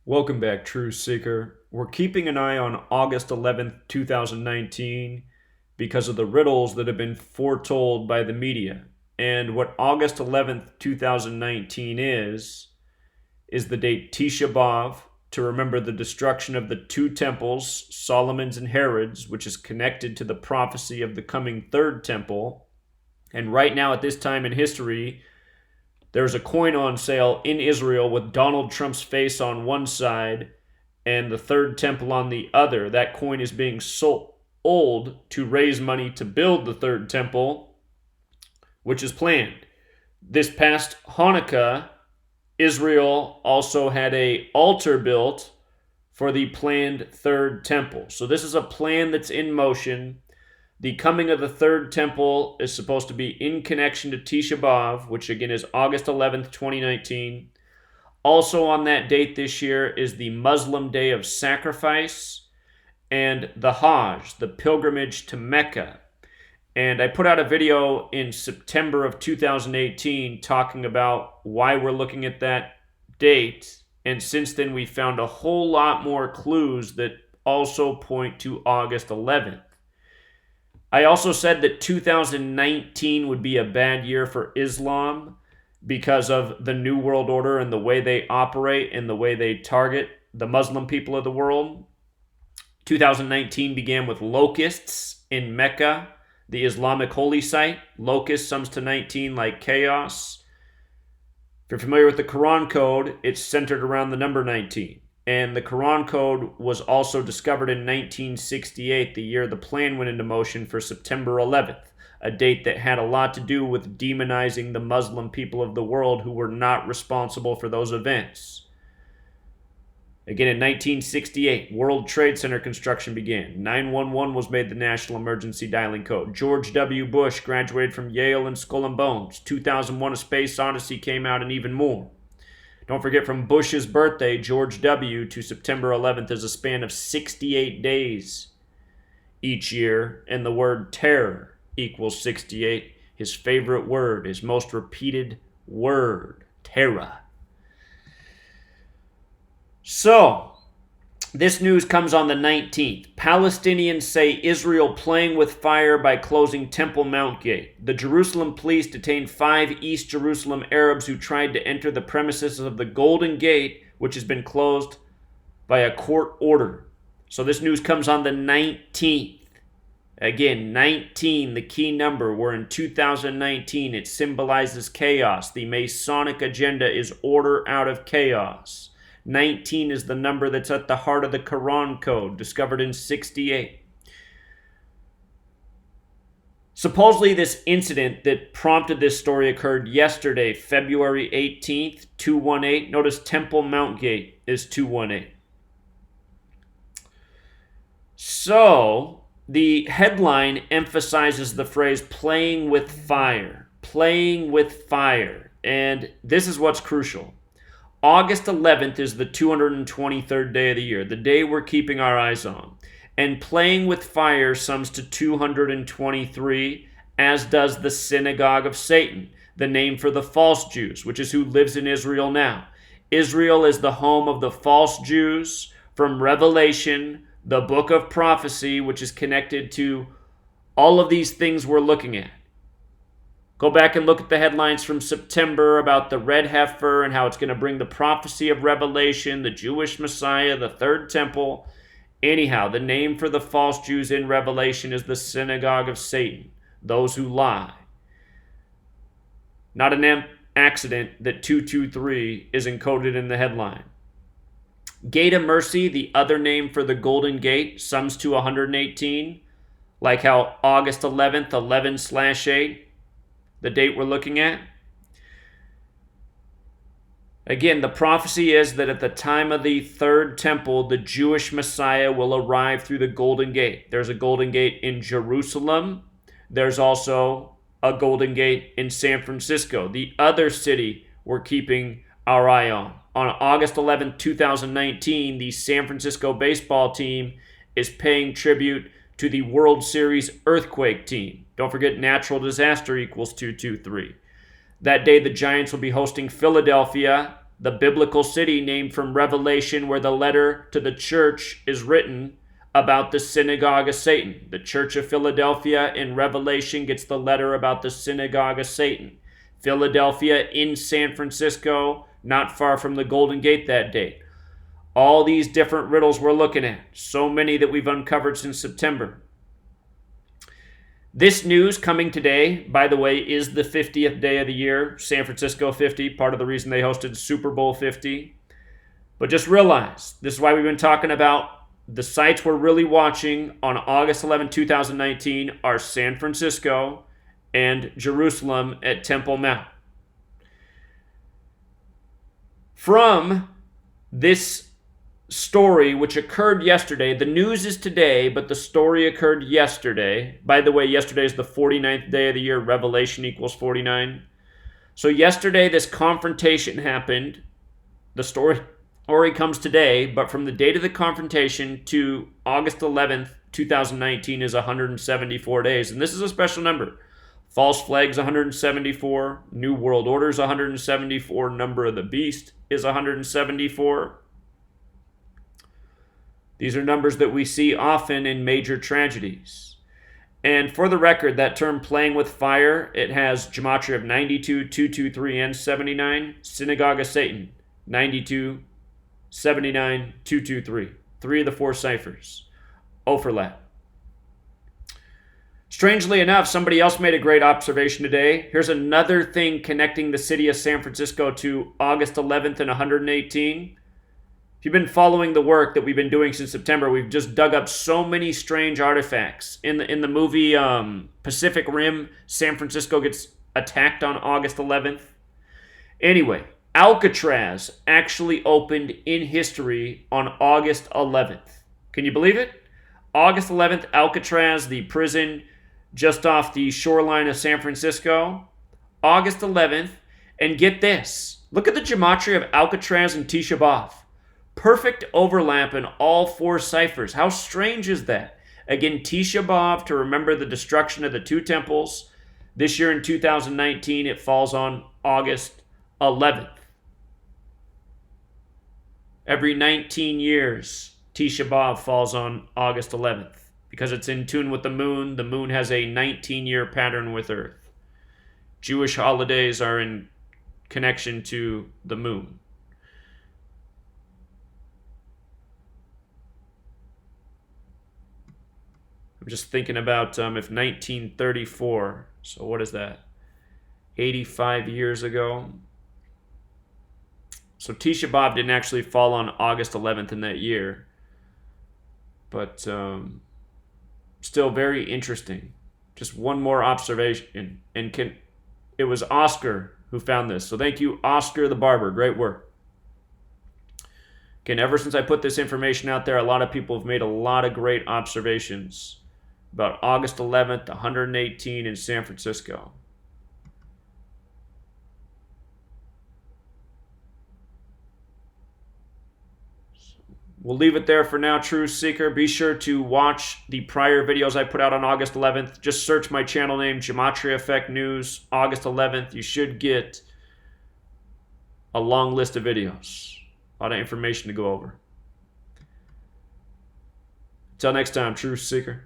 Welcome back, Truth Seeker. We're keeping an eye on August 11th, 2019, because of the riddles that have been foretold by the media. And what August 11th, 2019 is the date Tisha B'Av, to remember the destruction of the two temples, Solomon's and Herod's, which is connected to the prophecy of the coming third temple. And right now, at this time in history, there's a coin on sale in Israel with Donald Trump's face on one side and the third temple on the other. That coin is being sold to raise money to build the third temple, which is planned. This past Hanukkah, Israel also had an altar built for the planned third temple. So this is a plan that's in motion. The coming of the third temple is supposed to be in connection to Tisha B'Av, which again is August 11th, 2019. Also on that date this year is the Muslim Day of Sacrifice and the Hajj, the pilgrimage to Mecca. And I put out a video in September of 2018 talking about why we're looking at that date. And since then, we found a whole lot more clues that also point to August 11th. I also said that 2019 would be a bad year for Islam because of the New World Order and the way they operate and the way they target the Muslim people of the world. 2019 began with locusts in Mecca, the Islamic holy site. Locust sums to 19 like chaos. If you're familiar with the Quran code, it's centered around the number 19. And the Quran code was also discovered in 1968, the year the plan went into motion for September 11th, a date that had a lot to do with demonizing the Muslim people of the world who were not responsible for those events. Again, in 1968, World Trade Center construction began. 911 was made the national emergency dialing code. George W. Bush graduated from Yale and Skull and Bones. 2001: A Space Odyssey came out, and even more. Don't forget, from Bush's birthday, George W., to September 11th is a span of 68 days each year, and the word terror equals 68. His favorite word, his most repeated word, terror. So, this news comes on the 19th. Palestinians say Israel playing with fire by closing Temple Mount Gate. The Jerusalem police detained 5 East Jerusalem Arabs who tried to enter the premises of the Golden Gate, which has been closed by a court order. So this news comes on the 19th. Again, 19, the key number. We're in 2019. It symbolizes chaos. The Masonic agenda is order out of chaos. 19 is the number that's at the heart of the Quran code, discovered in 68. Supposedly, this incident that prompted this story occurred yesterday, February 18th, 218. Notice Temple Mount Gate is 218. So, the headline emphasizes the phrase playing with fire. Playing with fire. And this is what's crucial. August 11th is the 223rd day of the year, the day we're keeping our eyes on. And playing with fire sums to 223, as does the synagogue of Satan, the name for the false Jews, which is who lives in Israel now. Israel is the home of the false Jews from Revelation, the book of prophecy, which is connected to all of these things we're looking at. Go back and look at the headlines from September about the red heifer and how it's going to bring the prophecy of Revelation, the Jewish Messiah, the third temple. Anyhow, the name for the false Jews in Revelation is the synagogue of Satan, those who lie. Not an accident that 223 is encoded in the headline. Gate of Mercy, the other name for the Golden Gate, sums to 118, like how August 11th, 11/8, the date we're looking at. Again, the prophecy is that at the time of the third temple, the Jewish Messiah will arrive through the Golden Gate. There's a Golden Gate in Jerusalem. There's also a Golden Gate in San Francisco, the other city we're keeping our eye on. On August 11, 2019, the San Francisco baseball team is paying tribute to the World Series earthquake team. Don't forget, natural disaster equals 223. That day, the Giants will be hosting Philadelphia. the biblical city named from Revelation, where the letter to the church is written about the synagogue of Satan. The Church of Philadelphia in Revelation gets the letter about the synagogue of Satan. Philadelphia in San Francisco, not far from the Golden Gate that day. All these different riddles we're looking at. So many that we've uncovered since September. This news coming today, by the way, is the 50th day of the year. San Francisco 50, part of the reason they hosted Super Bowl 50. But just realize, this is why we've been talking about the sites we're really watching on August 11, 2019 are San Francisco and Jerusalem at Temple Mount. From this story, which occurred yesterday, the news is today, but the story occurred yesterday. By the way, yesterday is the 49th day of the year. Revelation equals 49. So yesterday, this confrontation happened. The story comes today, but from the date of the confrontation to August 11th, 2019 is 174 days. And this is a special number. False flags 174, New World Order is 174, Number of the Beast is 174. These are numbers that we see often in major tragedies. And for the record, that term playing with fire, it has gematria of 92, 223, and 79. Synagogue of Satan, 92, 79, 223. 3 of the 4 ciphers. Overlap. Strangely enough, somebody else made a great observation today. Here's another thing connecting the city of San Francisco to August 11th and 118. If you've been following the work that we've been doing since September, we've just dug up so many strange artifacts. In the movie Pacific Rim, San Francisco gets attacked on August 11th. Anyway, Alcatraz actually opened in history on August 11th. Can you believe it? August 11th, Alcatraz, the prison just off the shoreline of San Francisco. August 11th, and get this. Look at the gematria of Alcatraz and Tisha B'Av. Perfect overlap in all 4 ciphers. How strange is that? Again, Tisha B'Av, to remember the destruction of the 2 temples. This year in 2019, it falls on August 11th. Every 19 years, Tisha B'Av falls on August 11th. Because it's in tune with the moon. The moon has a 19-year pattern with Earth. Jewish holidays are in connection to the moon. I'm just thinking about if 1934, so what is that? 85 years ago. So Tisha B'Av didn't actually fall on August 11th in that year. But still very interesting. Just one more observation. And it was Oscar who found this. So thank you, Oscar the Barber. Great work. Again, ever since I put this information out there, a lot of people have made a lot of great observations about August 11th, 118 in San Francisco. We'll leave it there for now, Truth Seeker. Be sure to watch the prior videos I put out on August 11th. Just search my channel name, Gematria Effect News, August 11th. You should get a long list of videos. A lot of information to go over. Until next time, Truth Seeker.